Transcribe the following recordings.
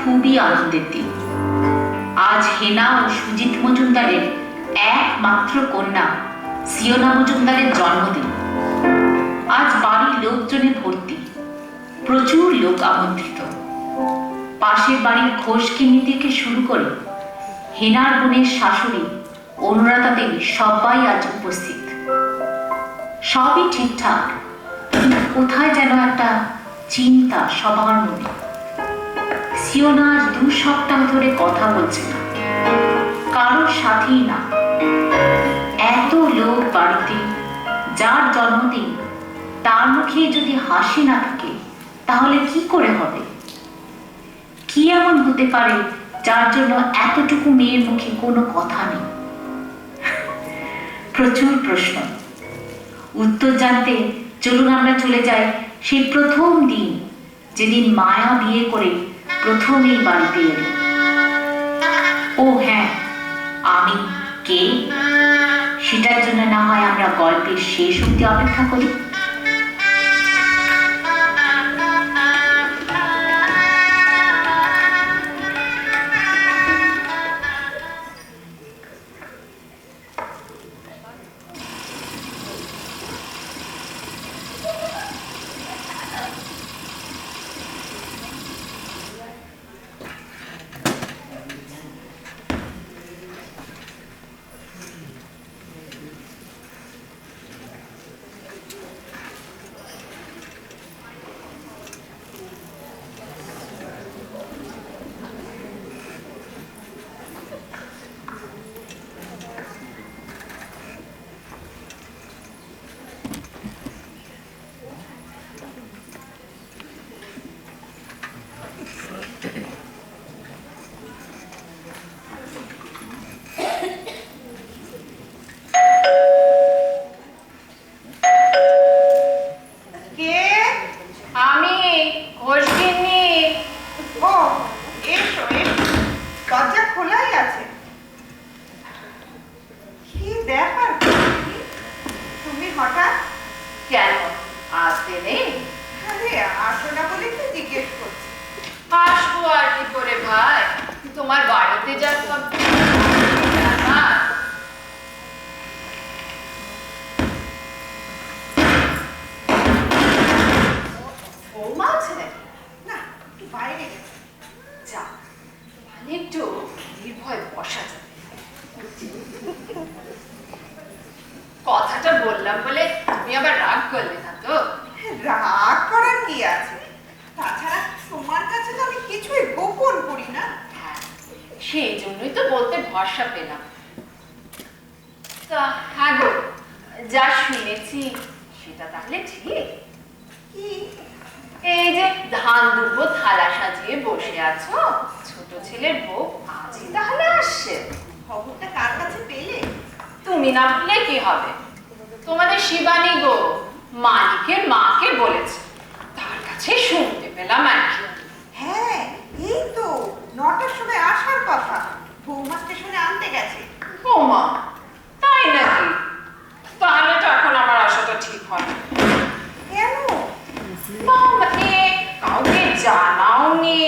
খুবই আনন্দের দিন। আজ হেনা ও সুজিত মজুমদারের একমাত্র কন্যা সিয়োনা মজুমদারের জন্মদিন। আজ বাড়ির লোকজনে ভর্তি, প্রচুর লোক আমন্ত্রিত। পাশের বাড়ির ঘোষকিন্নি থেকে শুরু করে হেনার বোনের শাশুড়ি অনুরাধা দেবী সবাই আজ উপস্থিত। সবই ঠিকঠাক, কোথায় যেন একটা চিন্তা সবার মনে। সিয়োনা আজ 2 সপ্তাহ ধরে কথা বলছে না, কারোর সাথেই না। এত লোক বাড়িতে, যার জন্মদিন, তার মুখে যদি হাসি না থাকে তাহলে কি করে হবে? কি এমন হতে পারে যার জন্য এতটুকু মেয়ের মুখে কোনো কথা নেই? প্রচুর প্রশ্ন। উত্তর জানতে চলুন আমরা চলে যাই সেই প্রথম দিন, যেদিন মায়া বিয়ে করে প্রথম এই বাড়িতে এলো। ও হ্যাঁ, আমি কে সেটার জন্য না হয় আমরা গল্পের শেষ অবধি অপেক্ষা করি। কথাটা বললাম বলে তুমি আবার রাগ করলে না তো? রাগ করার কি আছে? তাছাড়া তোমার কাছে তো আমি কিছুই গোপন করি না। হ্যাঁ, সেই জন্যই তো বলতে ভরসা পেলাম। তা হ্যাঁ গো, যা শুনেছি সেটা তাহলে ঠিক? কি? এই যে ধান দুব্বো থালা সাজিয়ে বসে আছো, ছোট ছেলের বউ আজই তাহলে আসছে? খবরটা কার কাছে পেলে? তুমি না বললে কি হবে? তোমাদের শিবানী গো মালিকের মাকে বলেছে, তার কাছে শুনতে পেলাম আর কি। হ্যাঁ, এই তো 9টার সময় আসার কথা, বৌমা স্টেশনে আনতে গেছে। বৌমা? তাই নাকি? তাহলে তো এখন আমার আসাটা ঠিক হয়। কেন? মানে কাউকে জানাওনি,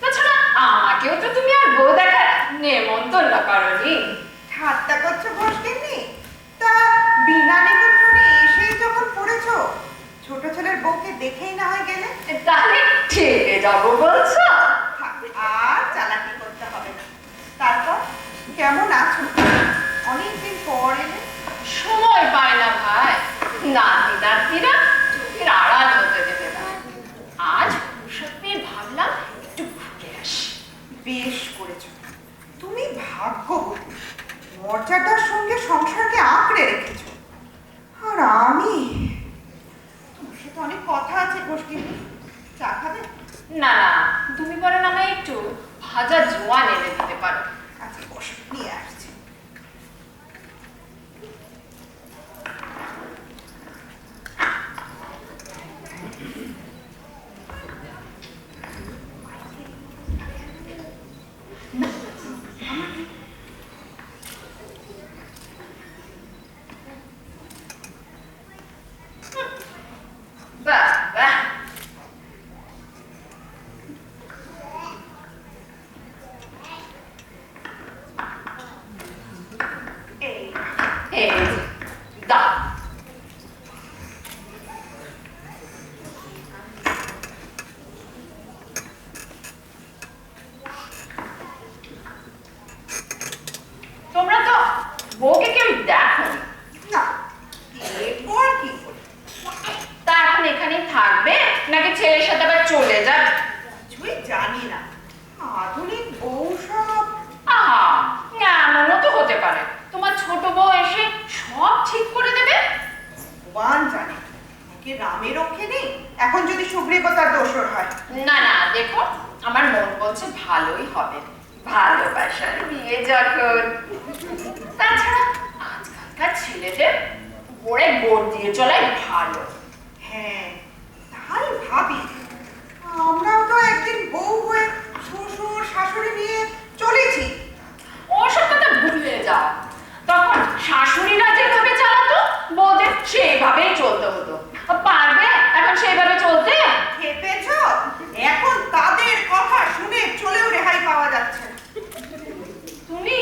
তাছাড়া আমাকেও তো তুমি আর বউ দেখার নেমন্তন্ন করনি। ঠাট্টা করছো ঘোষকেন্নি? তা বিনা নিমন্ত্রণে এসেই যখন পড়েছো, ছোট ছেলের বউকে দেখেই না হয় গেলে। তাহলে ঠেকে যাবো বলছো? আর চালাকি করতে হবে না। তারপর কেমন আছো? অনেকদিন পর এলে। সময় পায় না ভাই, নাতি নাতিরা চোখের আড়াল হতে দেবে না। আজ ফুরসত পেয়ে ভাবলাম একটু ঘুরে আসি। বেশ করেছো, তুমি ভাগ্যবতী, মর্যাদার সঙ্গে সংসারকে আঁকড়ে রেখেছো। আর আমি, তোমার সাথে অনেক কথা আছে ঘোষকিন্নি, চা খাবে? না না, তুমি বরং আমায় একটু ভাজা জোয়ান এনে দিতে পারো। আচ্ছা বসো, নিয়ে আসছি। ছেলের সাথে আবার চলে যাবে? কিছুই জানি না, আধুনিক বউ সব। আহা, এমনও তো হতে পারে তোমার ছোট বউ এসে সব ঠিক করে দেবে। ভগবান জানে, কি রামের রক্ষে নেই এখন যদি সুগ্রীবতার দোষর হয়। না না, দেখো আমার মন বলছে ভালোই হবে, ভালোবাসার বিয়ে যখন। তাছাড়া আজকালকার ছেলেদের পরে বোর দিয়ে চলাই ভালো। হ্যাঁ, তাই ভাবি, আমরাও তো একদিন বউ হয়ে শ্বশুর শাশুড়ি নিয়ে চলেছি। ওসব কথা ভুলে যাও, তখন শাশুড়িরা যেভাবে চালাতো বউদের সেইভাবেই চলতে হতো। পারবে এখন সেইভাবে চলতে? খেপেছ? এখন তাদের কথা শুনে চলেও রেহাই পাওয়া যাচ্ছে না। তুমি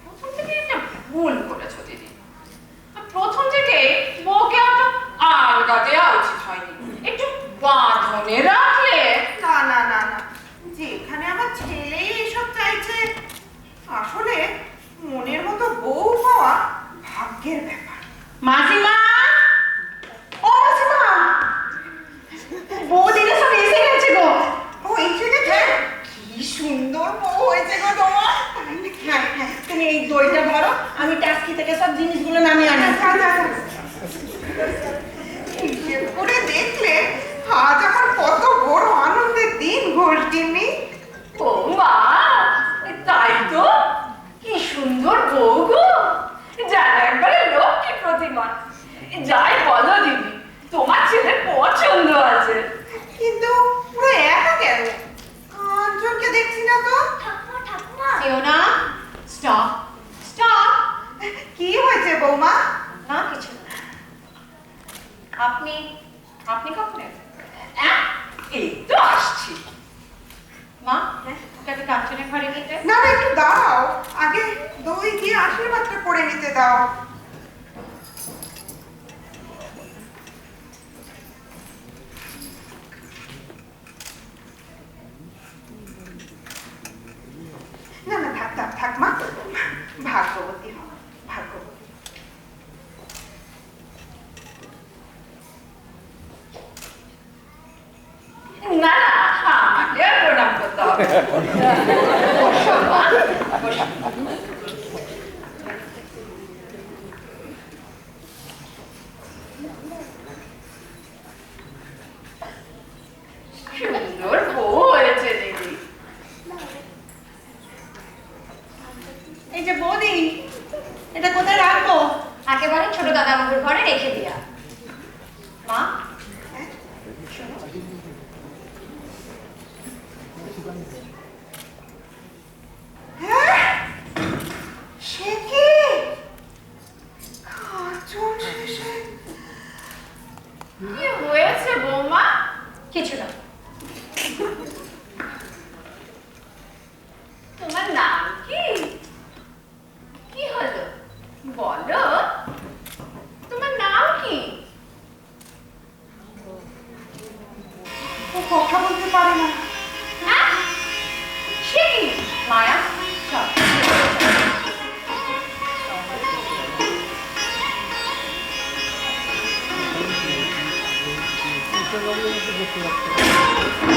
প্রথম থেকে একটা ভুল করেছো দিদি। প্রথম থেকে বউকে অত আলগা দেওয়া উচিত হয়নি, একটু বাঁধনে রাখলে। না না না না, যেখানে আমার ছেলেই এসব চাইছে, আসলে মনের মতো বউ পাওয়া ভাগ্যের ব্যাপার। মাসিমা, ও মাসিমা, বৌদিরা সব এসে গেছে গো। ও এসে গেছে? কি সুন্দর বউ হয়েছে গো তোমার। হ্যাঁ হ্যাঁ, তুমি এই দইটা ধরো, আমি টাস্কি থেকে সব জিনিসগুলো নামিয়ে আনি। যা, যা, যা। হিসেব করে দেখলে আজ আমার কত বড় আনন্দের দিন ঘটছেনি। ও মা, তাই তো, কি সুন্দর বউ গো, যেন একবারে লক্ষ্মী প্রতিমা। যাই বলো দিদি, তোমার ছেলে পছন্দ আছে। কিন্তু পুরো একা কেন? কাঞ্চনকে দেখছি না তো। সিওনা, স্টপ স্টপ। কি হয়েছে বৌমা? না কিছু না। আপনি আপনি কখন এলেন? এই তো আসছি। মা, ওকে আমি কাঞ্চনের ঘরে নিতে। না না, একটু দাঁড়াও, আগে দই দিয়ে আশীর্বাদটা করে নিতে দাও। না না, থাক থাক থাক মা, ভাগ্যবতী হও, ভাগ্যবতী। না না, আমাকে আর প্রণাম করতে হবে না। বসো মা, বসো। সুন্দর বউ হয়েছে দিদি। এই যে বৌদি, এটা কোথায় রাখবো? একেবারে ছোট দাদাবাবুর ঘরে রেখে দিয়া। মা, হ্যাঁ, সে কি কাঞ্চন শেষে? কি হয়েছে বৌমা? কিছু না। তোমার নাম কি? কি হলো বলো, তোমার নাম কি? ও কথা বলতে পারে না। হ্যাঁ? সে কি? মায়া, চল। দেখতে পাচ্ছি